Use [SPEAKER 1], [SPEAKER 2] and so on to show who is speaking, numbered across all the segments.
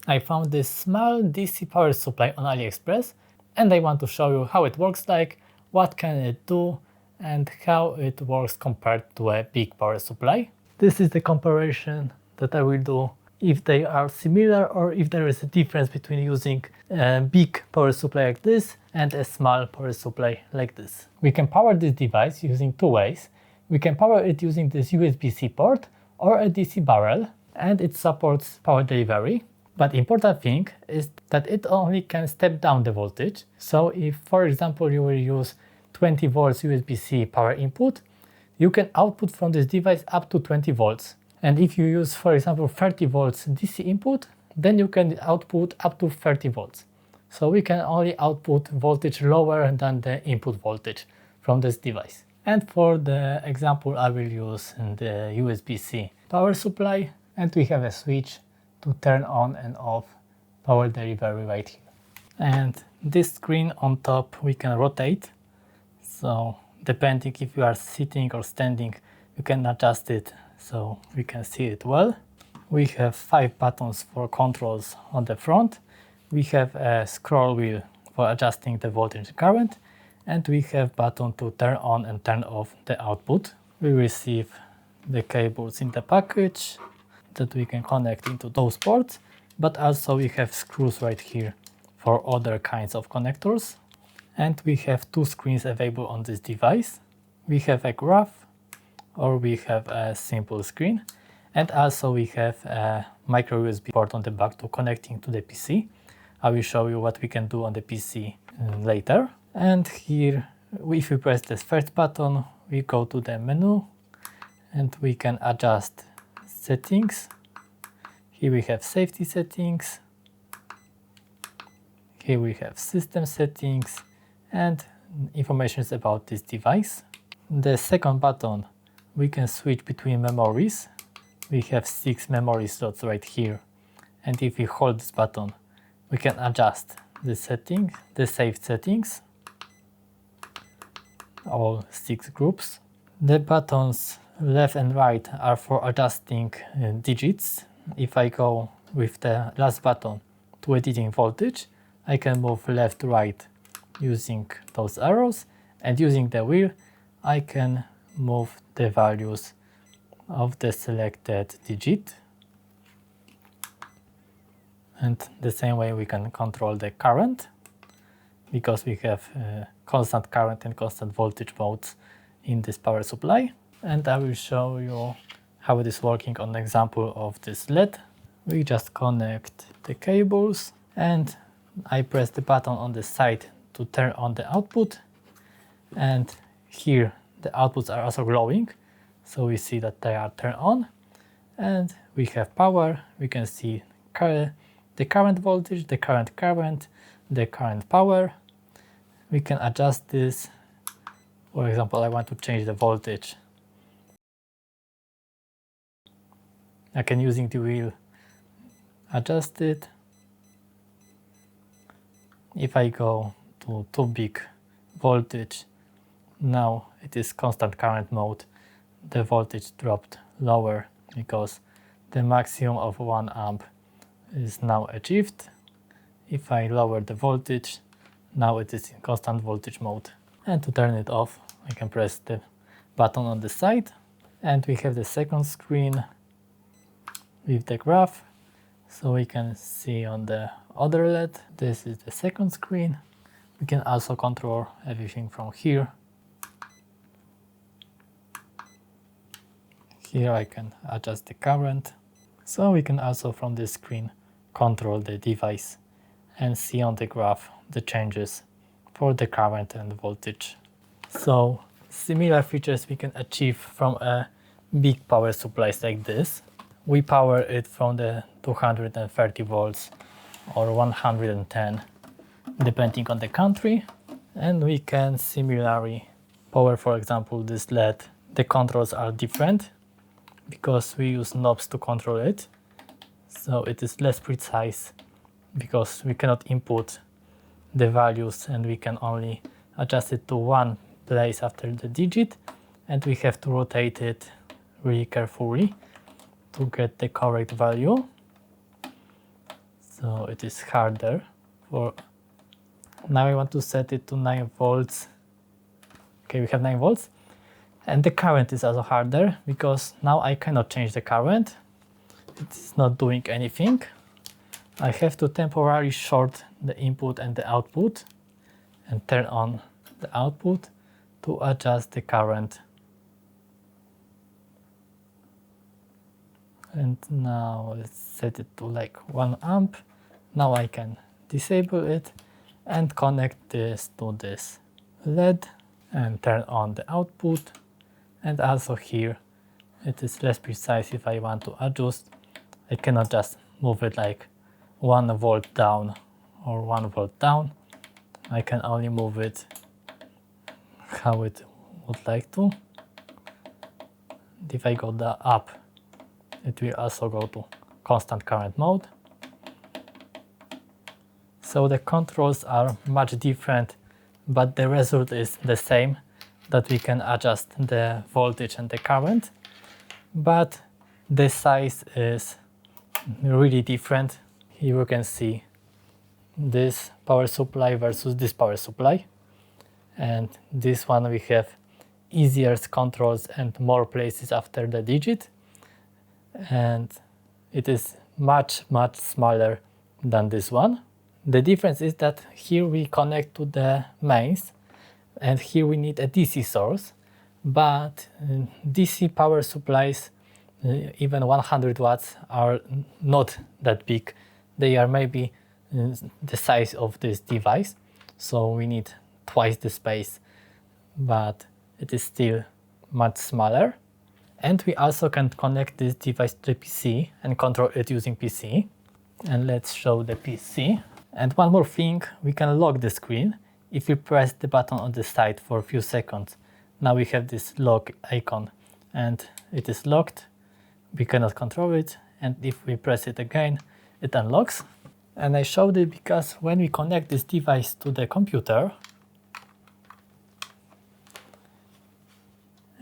[SPEAKER 1] I found this small DC power supply on AliExpress and I want to show you how it works like, what can it do, and how it works compared to a big power supply. This is the comparison that I will do if they are similar or if there is a difference between using a big power supply like this and a small power supply like this. We can power this device using two ways. We can power it using this USB-C port or a DC barrel, and it supports power delivery. But the important thing is that it only can step down the voltage. So if, for example, you will use 20 volts USB-C power input, you can output from this device up to 20 volts. And if you use, for example, 30 volts DC input, then you can output up to 30 volts. So we can only output voltage lower than the input voltage from this device. And for the example, I will use the USB-C power supply, and we have a switch to turn on and off power delivery right here. And this screen on top we can rotate. So depending if you are sitting or standing, you can adjust it so we can see it well. We have 5 buttons for controls on the front. We have a scroll wheel for adjusting the voltage and current, and we have button to turn on and turn off the output. We receive the cables in the package that we can connect into those ports, but also we have screws right here for other kinds of connectors. And we have 2 screens available on this device. We have a graph, or we have a simple screen, and also we have a micro USB port on the back to connecting to the PC. I will show you what we can do on the PC later. And here, if we press this first button, we go to the menu and we can adjust settings. Here we have safety settings. Here we have system settings and information about this device. The second button, we can switch between memories. We have 6 memory slots right here. And if we hold this button, we can adjust the setting, the saved settings, all 6 groups. The buttons left and right are for adjusting digits. If I go with the last button to editing voltage, I can move left to right using those arrows, and using the wheel I can move the values of the selected digit. And the same way we can control the current, because we have constant current and constant voltage modes in this power supply. And I will show you how it is working on an example of this LED. We just connect the cables and I press the button on the side to turn on the output, and here the outputs are also glowing, so we see that they are turned on, and we have power. We can see the current voltage, the current power. We can adjust this. For example, I want to change the voltage. I can, using the wheel, adjust it. If I go to too big voltage, now it is constant current mode. The voltage dropped lower because the maximum of 1 amp is now achieved. If I lower the voltage, now it is in constant voltage mode. And to turn it off, I can press the button on the side. And we have the second screen with the graph. So we can see on the other LED, this is the second screen. We can also control everything from here. Here I can adjust the current. So we can also from this screen control the device and see on the graph the changes for the current and voltage. So similar features we can achieve from a big power supplies like this. We power it from the 230 volts or 110 depending on the country, and we can similarly power, for example, this LED. The controls are different because we use knobs to control it, so it is less precise because we cannot input the values and we can only adjust it to one place after the digit, and we have to rotate it really carefully to get the correct value. so it is harder. Now I want to set it to 9 volts. Okay, we have 9 volts. And the current is also harder because now I cannot change the current. It's not doing anything. I have to temporarily short the input and the output and turn on the output to adjust the current. And now let's set it to like 1 amp. Now I can disable it and connect this to this LED and turn on the output. And also here it is less precise. If I want to adjust, I cannot just move it like 1 volt down or 1 volt down. I can only move it how it would like to. If I go up, it will also go to constant current mode. So the controls are much different, but the result is the same, that we can adjust the voltage and the current, but the size is really different. Here you can see this power supply versus this power supply, and this one we have easier controls and more places after the digit, and it is much smaller than this one. The difference is that here we connect to the mains and here we need a DC source, but DC power supplies, even 100 watts, are not that big. They are maybe the size of this device, so we need twice the space, but it is still much smaller. And we also can connect this device to the PC and control it using PC. And let's show the PC. And one more thing, we can lock the screen if we press the button on the side for a few seconds. Now we have this lock icon and it is locked. We cannot control it, and if we press it again, it unlocks. And I showed it because when we connect this device to the computer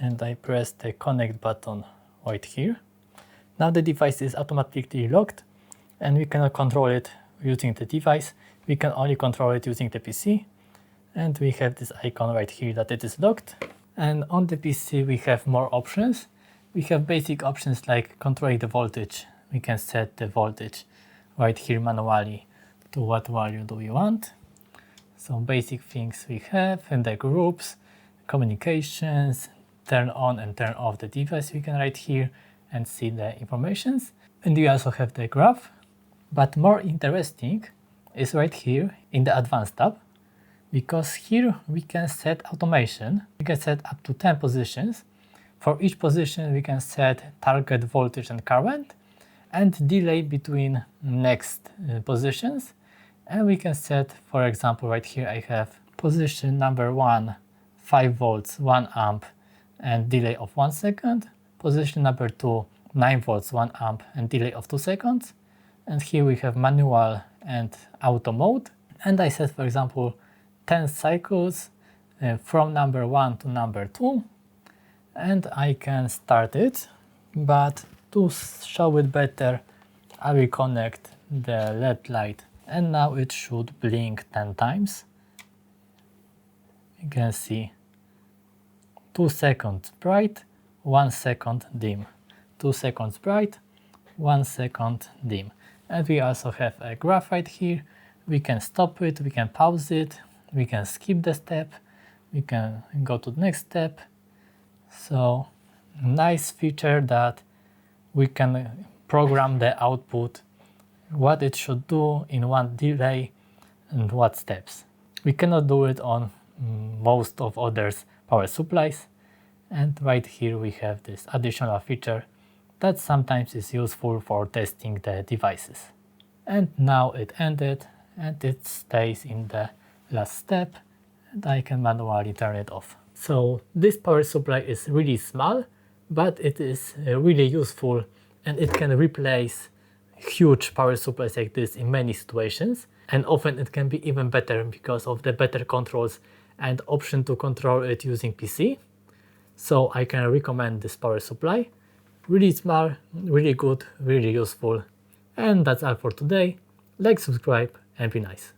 [SPEAKER 1] and I press the connect button right here, now the device is automatically locked and we cannot control it using the device. We can only control it using the PC, and we have this icon right here that it is locked. And on the PC we have more options. We have basic options like controlling the voltage. We can set the voltage right here manually to what value do we want. So basic things we have, and the groups, communications, turn on and turn off the device we can write here and see the informations. And you also have the graph. But more interesting is right here in the advanced tab, because here we can set automation. We can set up to 10 positions. For each position we can set target voltage and current and delay between next positions. And we can set, for example, right here I have position number 1, 5 volts, 1 amp and delay of 1 second. Position number 2, 9 volts, 1 amp and delay of 2 seconds. And here we have manual and auto mode. And I set, for example, 10 cycles from number 1 to number 2. And I can start it, but to show it better, I will connect the LED light. And now it should blink 10 times. You can see 2 seconds bright, 1 second dim. 2 seconds bright, 1 second dim. And we also have a graph right here. We can stop it, we can pause it, we can skip the step, we can go to the next step. So nice feature that we can program the output, what it should do in one delay and what steps. We cannot do it on most of others power supplies. And right here we have this additional feature that sometimes is useful for testing the devices. And now it ended and it stays in the last step, and I can manually turn it off. So this power supply is really small, but it is really useful, and it can replace huge power supplies like this in many situations. And often it can be even better because of the better controls and option to control it using PC. So I can recommend this power supply. Really small, really good, really useful. And that's all for today. like, subscribe, and be nice.